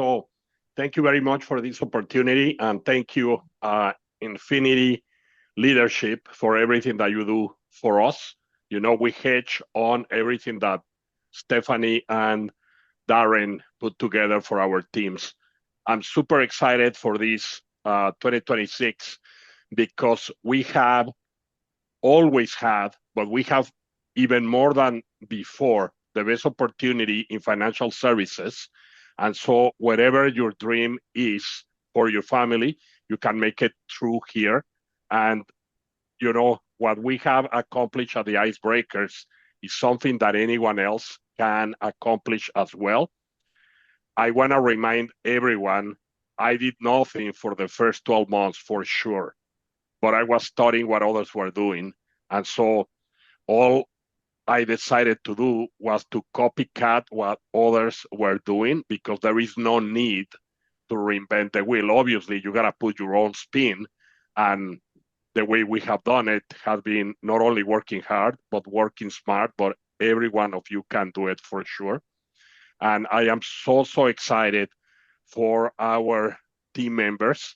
So thank you very much for this opportunity, and thank you, Infinity Leadership, for everything that you do for us. We hedge on everything that Stephanie and Darren put together for our teams. I'm super excited for this 2026 because we have always had, but we have even more than before, the best opportunity in financial services. And so, whatever your dream is for your family, you can make it true here. And, what we have accomplished at the Icebreakers is something that anyone else can accomplish as well. I want to remind everyone I did nothing for the first 12 months for sure, but I was studying what others were doing. And so all I decided to do was to copycat what others were doing because there is no need to reinvent the wheel. Obviously, you got to put your own spin. And the way we have done it has been not only working hard, but working smart. But every one of you can do it for sure. And I am so excited for our team members.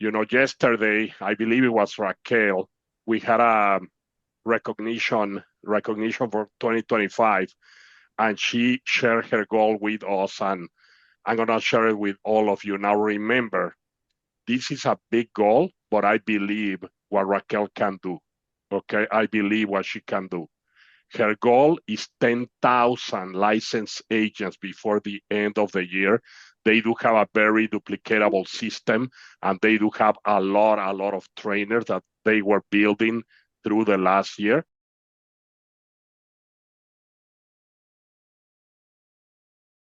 Yesterday, I believe it was Raquel, we had a recognition for 2025, and she shared her goal with us, and I'm going to share it with all of you. Now, remember, this is a big goal, but I believe what Raquel can do. Okay, I believe what she can do. Her goal is 10,000 licensed agents before the end of the year. They do have a very duplicatable system, and they do have a lot of trainers that they were building through the last year.